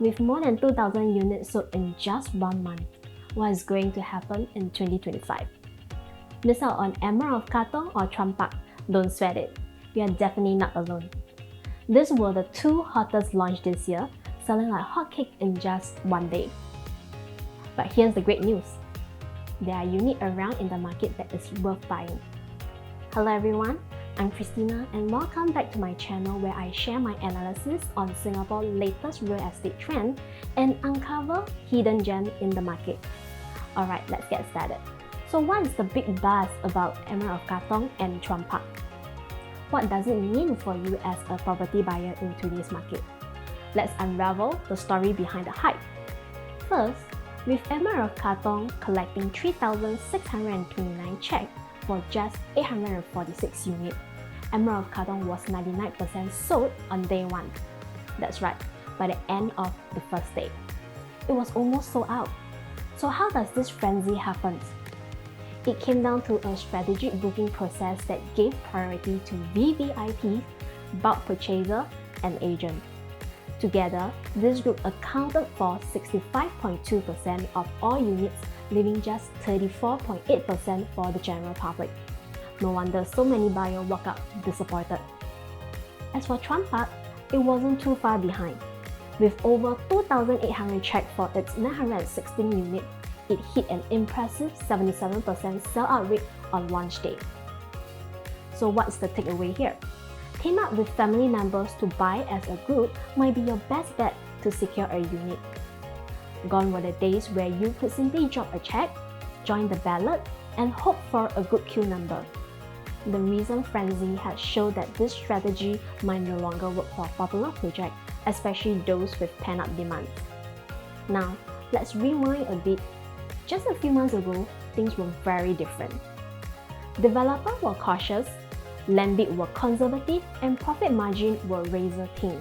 With more than 2,000 units sold in just 1 month, what is going to happen in 2025? Miss out on Emerald of Katong or Chuan Park? Don't sweat it. You are definitely not alone. These were the two hottest launch this year, selling like hotcake in just 1 day. But here's the great news. There are units around in the market that is worth buying. Hello everyone, I'm Christina and welcome back to my channel where I share my analysis on Singapore's latest real estate trend and uncover hidden gems in the market. Alright, let's get started. So what is the big buzz about Emerald of Katong and Chuan Park? What does it mean for you as a property buyer in today's market? Let's unravel the story behind the hype. First, with Emerald of Katong collecting 3,629 checks for just 846 units, Emerald of Katong was 99% sold on day 1. That's right, by the end of the first day. It was almost sold out. So how does this frenzy happen? It came down to a strategic booking process that gave priority to VVIPs, bulk purchaser, and agent. Together, this group accounted for 65.2% of all units, leaving just 34.8% for the general public. No wonder so many buyers walk out disappointed. As for Chuan Park, it wasn't too far behind. With over 2,800 checks for its 916 units, it hit an impressive 77% sell-out rate on launch day. So what's the takeaway here? Team up with family members to buy as a group might be your best bet to secure a unit. Gone were the days where you could simply drop a check, join the ballot, and hope for a good queue number. The recent frenzy has shown that this strategy might no longer work for popular projects, especially those with pent-up demands. Now, let's rewind a bit. Just a few months ago, things were very different. Developers were cautious, land bid were conservative, and profit margin were razor thin.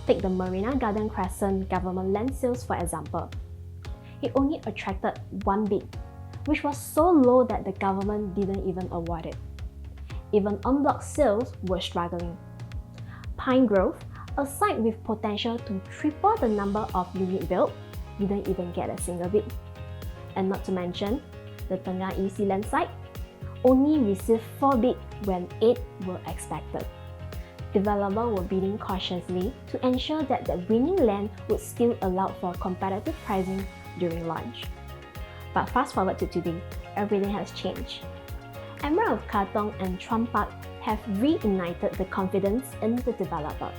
Take the Marina Garden Crescent government land sales for example. It only attracted 1 bid, which was so low that the government didn't even award it. Even en-bloc sales were struggling. Pine Grove, a site with potential to triple the number of units built, didn't even get a single bid. And not to mention, the Tengah EC land site only received 4 bids when 8 were expected. Developers were bidding cautiously to ensure that the winning land would still allow for competitive pricing during launch. But fast forward to today, everything has changed. Emerald of Katong and Chuan Park have reignited the confidence in the developer.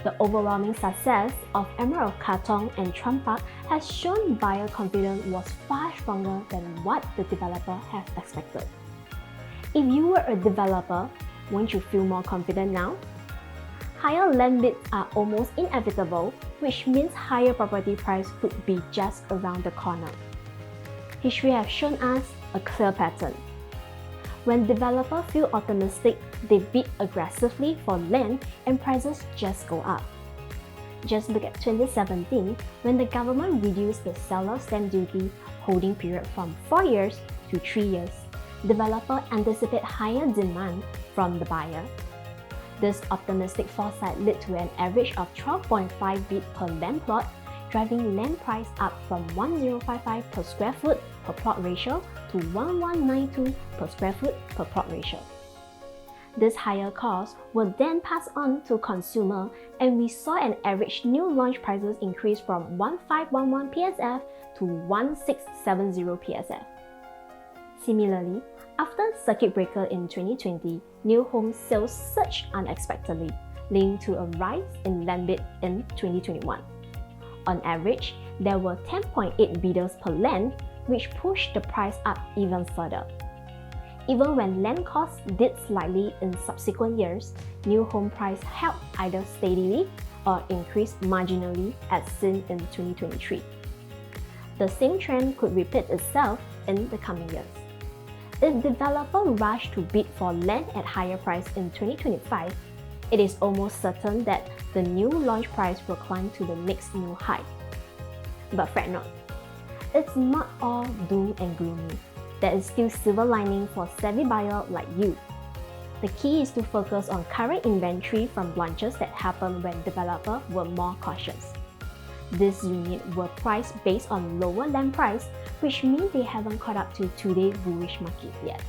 The overwhelming success of Emerald of Katong and Chuan Park has shown buyer confidence was far stronger than what the developer has expected. If you were a developer, won't you feel more confident now? Higher land bids are almost inevitable, which means higher property price could be just around the corner. History has shown us a clear pattern. When developers feel optimistic, they bid aggressively for land and prices just go up. Just look at 2017 when the government reduced the seller stamp duty holding period from 4 years to 3 years. Developers anticipate higher demand from the buyer. This optimistic foresight led to an average of 12.5 bid per land plot, driving land price up from 1,055 per square foot per plot ratio to 1,192 per square foot per plot ratio. This higher cost were then passed on to consumer, and we saw an average new launch prices increase from 1,511 PSF to 1,670 PSF. Similarly, after circuit breaker in 2020, new home sales surged unexpectedly, leading to a rise in land bid in 2021. On average, there were 10.8 bidders per land, which pushed the price up even further. Even when land costs did slightly in subsequent years, new home price held either steadily or increased marginally as seen in 2023. The same trend could repeat itself in the coming years. If developers rush to bid for land at higher price in 2025, it is almost certain that the new launch price will climb to the next new high. But fret not, it's not all doom and gloomy. There is still silver lining for savvy buyers like you. The key is to focus on current inventory from launches that happened when developers were more cautious. These units were priced based on lower land price, which means they haven't caught up to today's bullish market yet.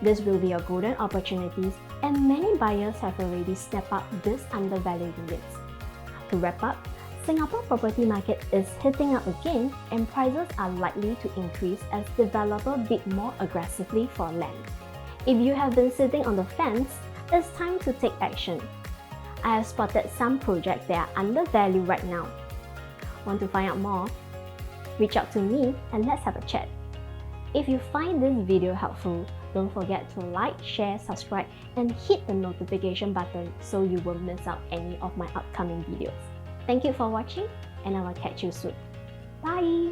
This will be a golden opportunity, and many buyers have already stepped up these undervalued units. To wrap up, Singapore property market is heating up again, and prices are likely to increase as developers bid more aggressively for land. If you have been sitting on the fence, it's time to take action. I have spotted some projects that are undervalued right now. Want to find out more? Reach out to me and let's have a chat. If you find this video helpful, don't forget to like, share, subscribe, and hit the notification button so you won't miss out any of my upcoming videos. Thank you for watching, and I will catch you soon. Bye!